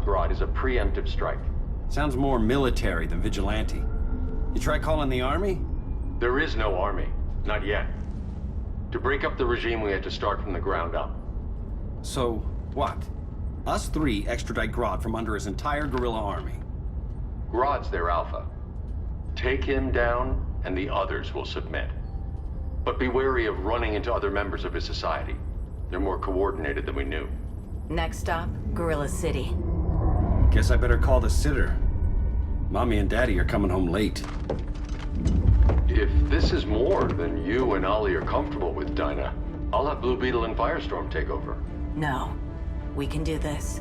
stop Grodd is a preemptive strike. Sounds more military than vigilante. You try calling the army? There is no army. Not yet. To break up the regime, we had to start from the ground up. So, what? Us three extradite Grodd from under his entire guerrilla army. Grodd's their alpha. Take him down, and the others will submit. But be wary of running into other members of his society. They're more coordinated than we knew. Next stop, Gorilla City. Guess I better call the sitter. Mommy and Daddy are coming home late. If this is more than you and Ollie are comfortable with, Dinah, I'll have Blue Beetle and Firestorm take over. No. We can do this.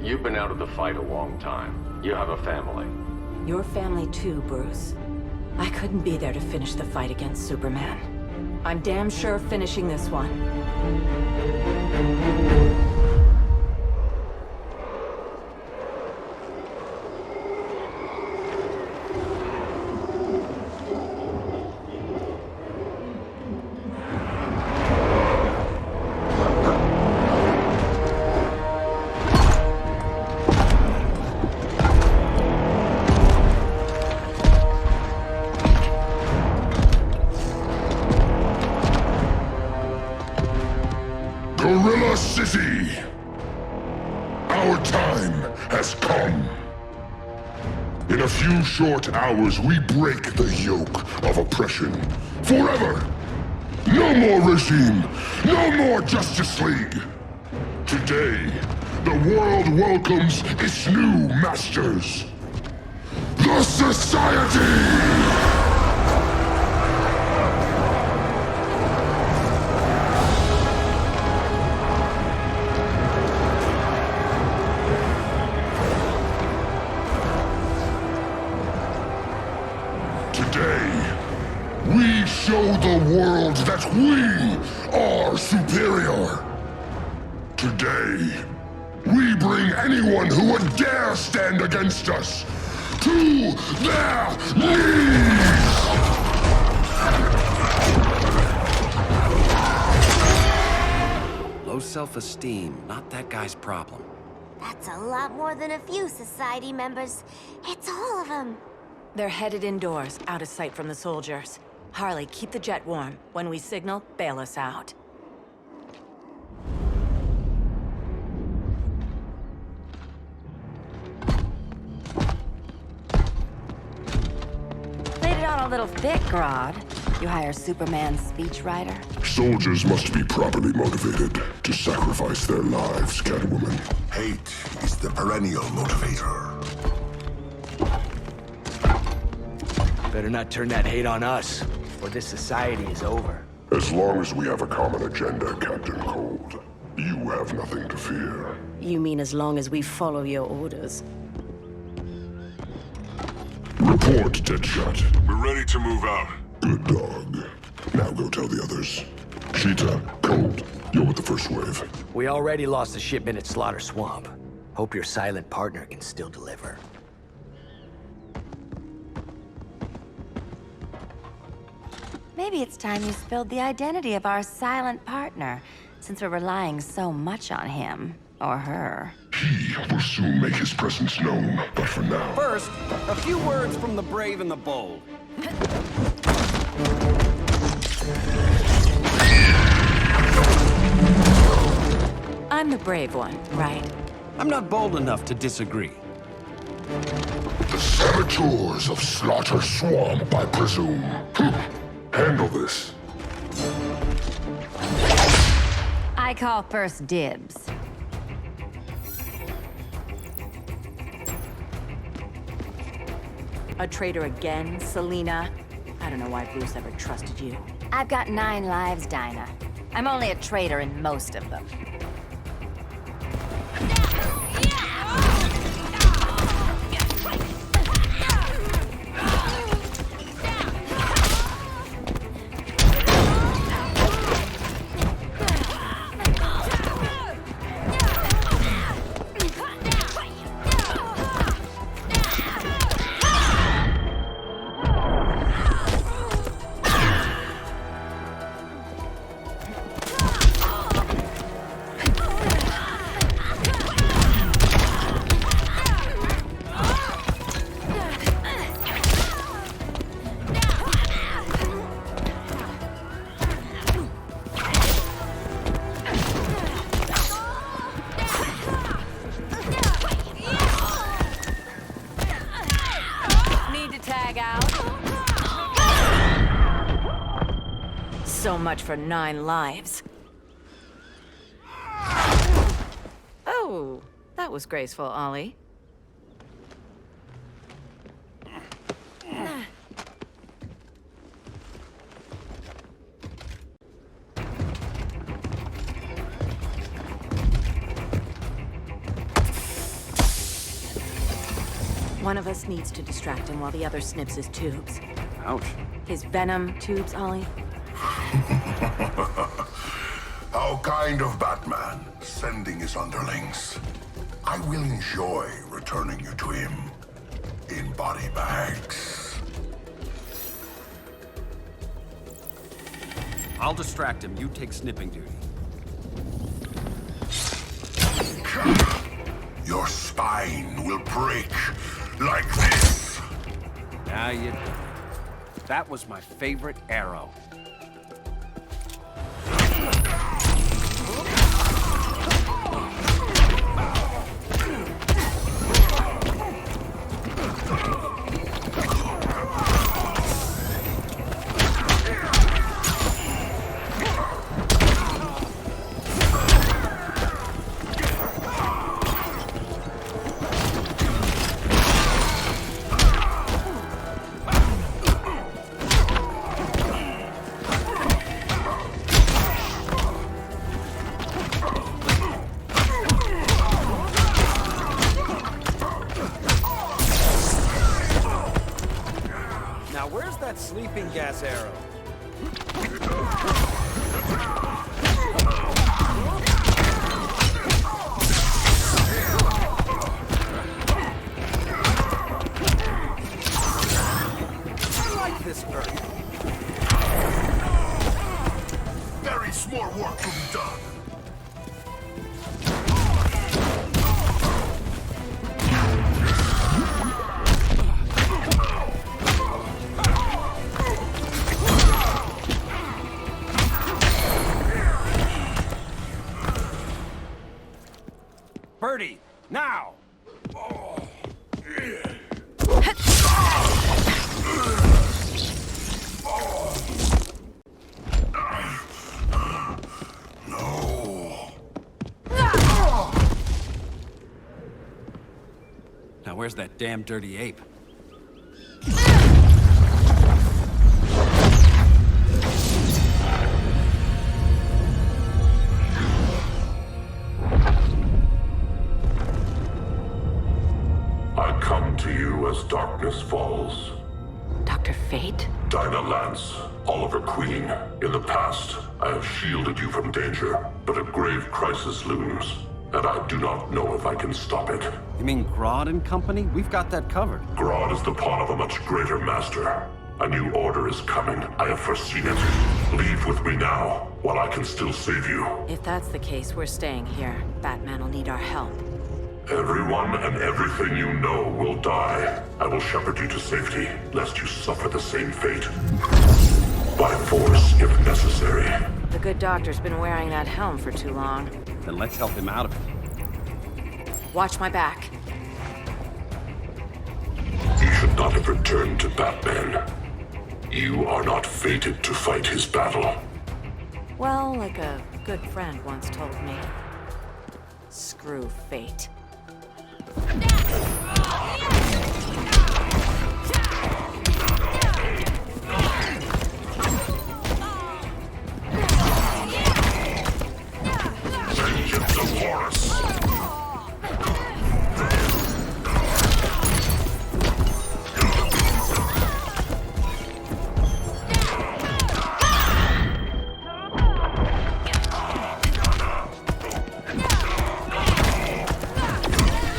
You've been out of the fight a long time. You have a family. Your family too, Bruce. I couldn't be there to finish the fight against Superman. I'm damn sure finishing this one. Gorilla City! Our time has come. In a few short hours, we break the yoke of oppression. Forever! No more regime! No more Justice League! Today, the world welcomes its new masters. The Society! Today, we show the world that we are superior. Today, we bring anyone who would dare stand against us to their knees! Low self-esteem, not that guy's problem. That's a lot more than a few Society members. It's all of them. They're headed indoors, out of sight from the soldiers. Harley, keep the jet warm. When we signal, bail us out. Played it on a little thick, Grodd. You hire Superman's speechwriter? Soldiers must be properly motivated to sacrifice their lives, Catwoman. Hate is the perennial motivator. Better not turn that hate on us, or this society is over. As long as we have a common agenda, Captain Cold, you have nothing to fear. You mean as long as we follow your orders? Report, Deadshot. We're ready to move out. Good dog. Now go tell the others. Cheetah, Cold, you're with the first wave. We already lost a shipment at Slaughter Swamp. Hope your silent partner can still deliver. Maybe it's time you spilled the identity of our silent partner, since we're relying so much on him. Or her. He will soon make his presence known, but for now... First, a few words from the brave and the bold. I'm the brave one, right? I'm not bold enough to disagree. The saboteurs of Slaughter Swamp, I presume. Handle this. I call first dibs. A traitor again, Selina? I don't know why Bruce ever trusted you. I've got 9 lives, Dinah. I'm only a traitor in most of them. So much for 9 lives. Oh, that was graceful, Ollie. One of us needs to distract him while the other snips his tubes. Ouch. His venom tubes, Ollie. How kind of Batman, sending his underlings. I will enjoy returning you to him in body bags. I'll distract him. You take snipping duty. Your spine will break like this. Now you... That was my favorite arrow. Now where's that sleeping gas arrow? I like this earth. There is more work to be done. Birdie, now! No. Now where's that damn dirty ape? I come to you as darkness falls. Dr. Fate? Dinah Lance, Oliver Queen. In the past, I have shielded you from danger, but a grave crisis looms, and I do not know if I can stop it. You mean Grodd and company? We've got that covered. Grodd is the pawn of a much greater master. A new order is coming. I have foreseen it. Leave with me now, while I can still save you. If that's the case, we're staying here. Batman will need our help. Everyone and everything you know will die. I will shepherd you to safety, lest you suffer the same fate. By force, if necessary. The good doctor's been wearing that helm for too long. Then let's help him out of it. Watch my back. You should not have returned to Batman. You are not fated to fight his battle. Well, like a good friend once told me. Screw fate. Vengeance of Horus!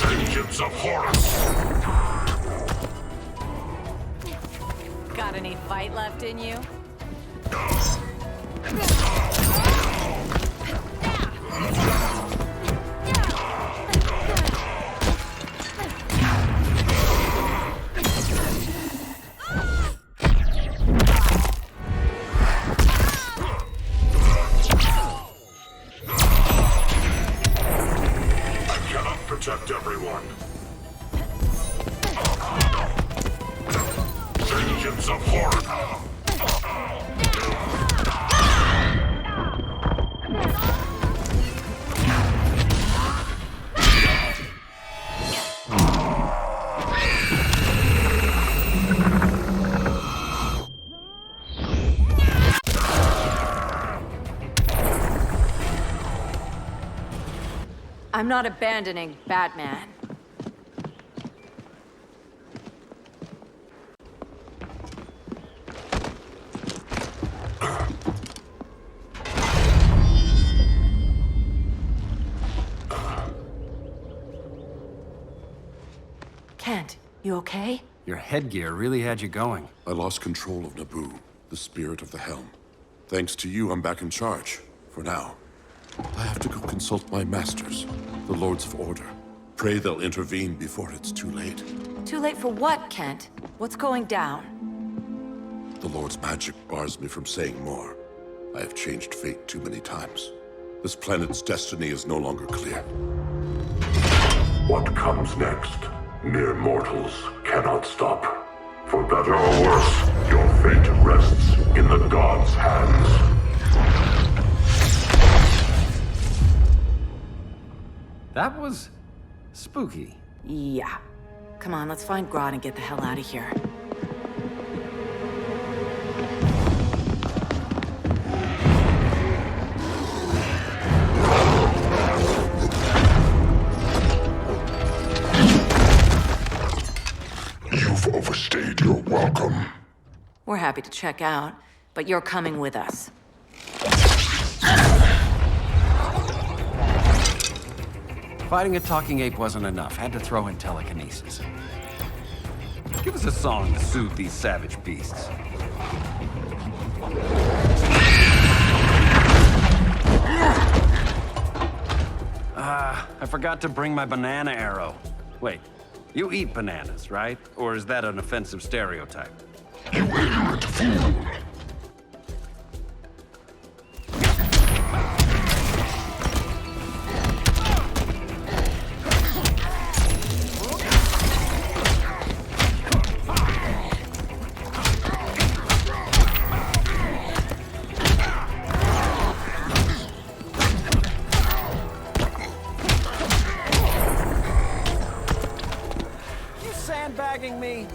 Vengeance of Horus! Got any fight left in you? Protect everyone. Vengeance of Horus. I'm not abandoning Batman. Kent, you okay? Your headgear really had you going. I lost control of Naboo, the spirit of the helm. Thanks to you, I'm back in charge. For now. I have to go consult my masters, the Lords of Order. Pray they'll intervene before it's too late. Too late for what, Kent? What's going down? The Lord's magic bars me from saying more. I have changed fate too many times. This planet's destiny is no longer clear. What comes next? Mere mortals cannot stop. For better or worse, your fate rests in the gods' hands. That was spooky. Yeah. Come on, let's find Grodd and get the hell out of here. You've overstayed your welcome. We're happy to check out, but you're coming with us. Fighting a talking ape wasn't enough. Had to throw in telekinesis. Give us a song to soothe these savage beasts. I forgot to bring my banana arrow. Wait, you eat bananas, right? Or is that an offensive stereotype? You ignorant fool! Sandbagging me?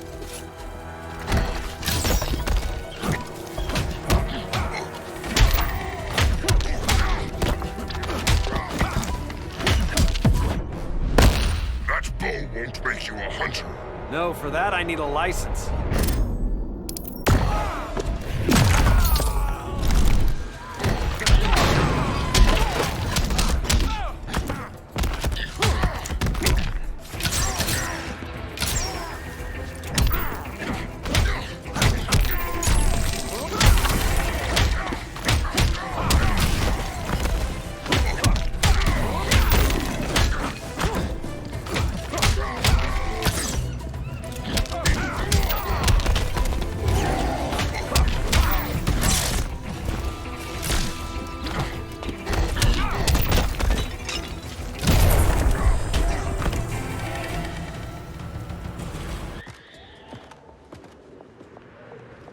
That bow won't make you a hunter. No, for that I need a license.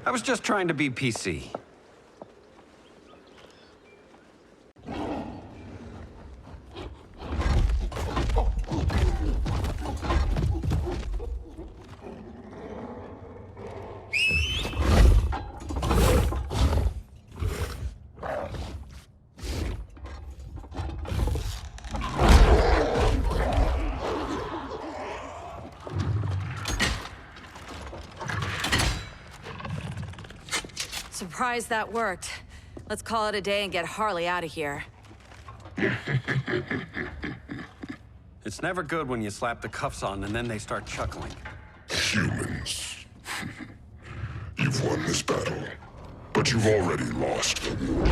I was just trying to be PC. Surprised that worked. Let's call it a day and get Harley out of here. It's never good when you slap the cuffs on and then they start chuckling. Humans. You've won this battle, but you've already lost the war.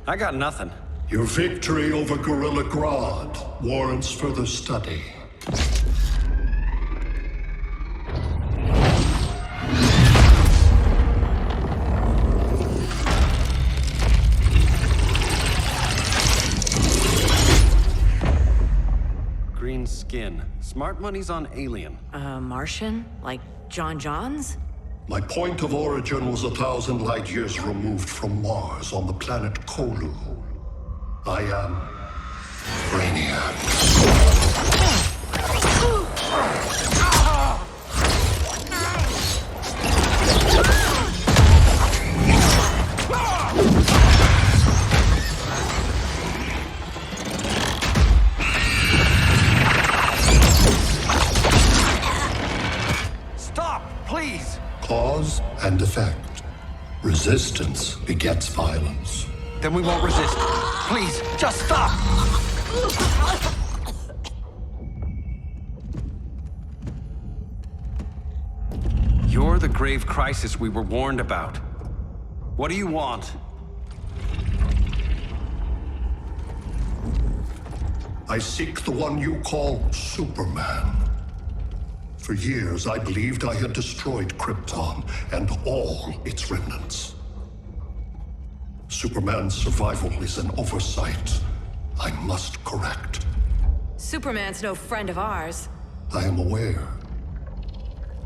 I got nothing. Your victory over Gorilla Grodd warrants further study. Smart money's on Alien. Martian? Like John Johns? My point of origin was 1,000 light years removed from Mars on the planet Cthulhu. I am Brainiac. Stop, please! Cause and effect. Resistance begets violence. Then we won't resist. Please, just stop! You're the grave crisis we were warned about. What do you want? I seek the one you call Superman. For years, I believed I had destroyed Krypton and all its remnants. Superman's survival is an oversight I must correct. Superman's no friend of ours. I am aware.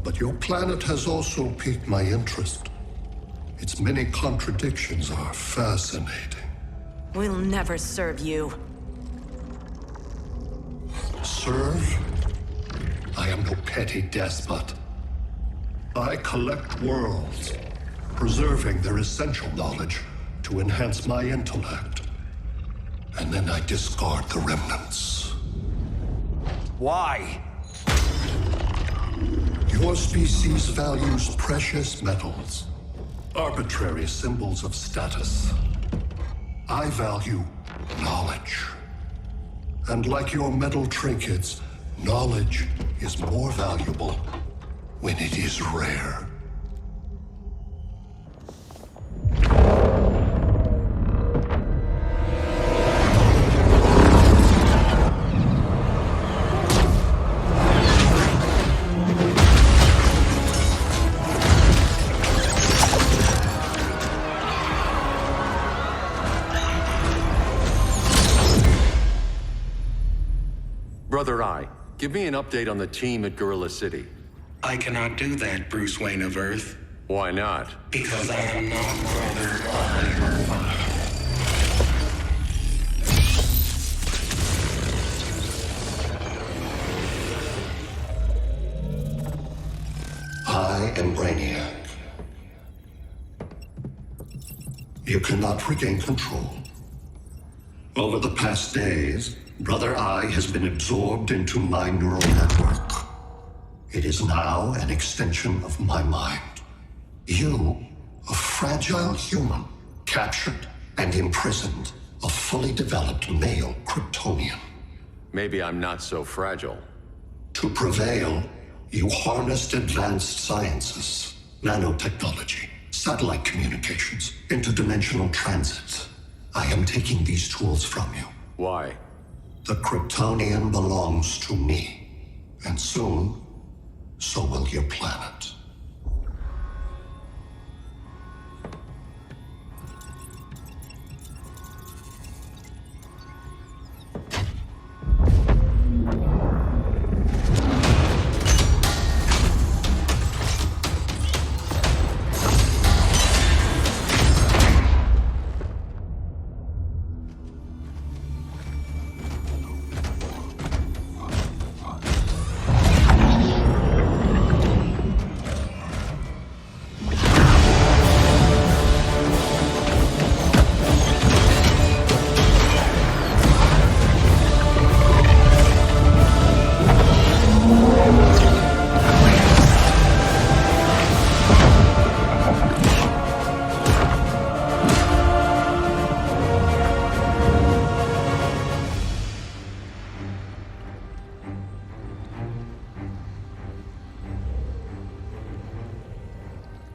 But your planet has also piqued my interest. Its many contradictions are fascinating. We'll never serve you. Serve? I am no petty despot. I collect worlds, preserving their essential knowledge to enhance my intellect. And then I discard the remnants. Why? Your species values precious metals, arbitrary symbols of status. I value knowledge. And like your metal trinkets, knowledge is more valuable when it is rare. Brother Eye, give me an update on the team at Gorilla City. I cannot do that, Bruce Wayne of Earth. Why not? Because I am not Brother Eye. I am Brainiac. You cannot regain control. Over the past days, Brother Eye has been absorbed into my neural network. It is now an extension of my mind. You, a fragile human, captured and imprisoned a fully developed male Kryptonian. Maybe I'm not so fragile. To prevail, you harnessed advanced sciences, nanotechnology, satellite communications, interdimensional transits. I am taking these tools from you. Why? The Kryptonian belongs to me. And soon, so will your planet.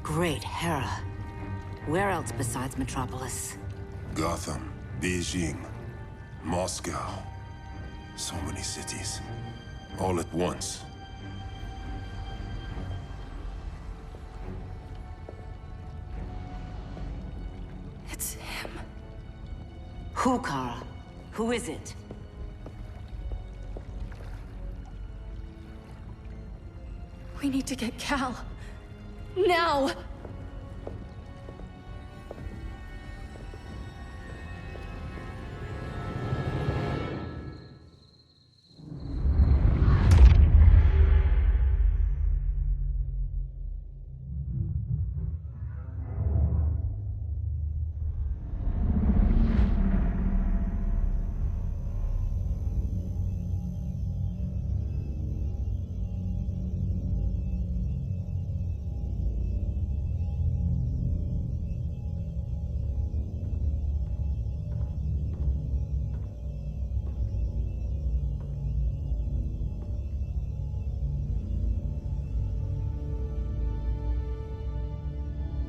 Great Hera. Where else besides Metropolis? Gotham, Beijing, Moscow. So many cities. All at once. It's him. Who, Kara? Who is it? We need to get Cal. Now!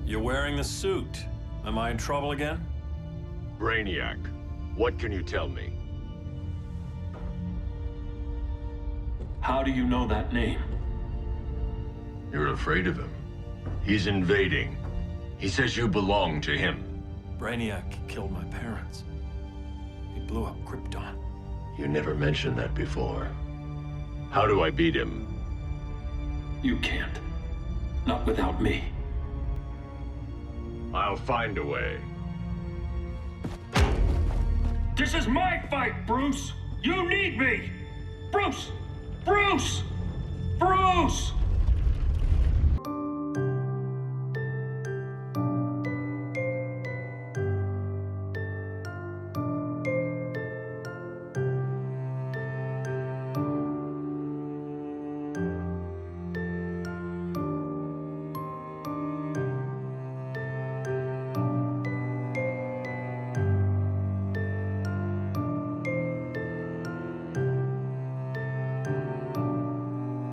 You're wearing the suit. Am I in trouble again? Brainiac, what can you tell me? How do you know that name? You're afraid of him. He's invading. He says you belong to him. Brainiac killed my parents. He blew up Krypton. You never mentioned that before. How do I beat him? You can't. Not without me. I'll find a way. This is my fight, Bruce! You need me! Bruce! Bruce! Bruce!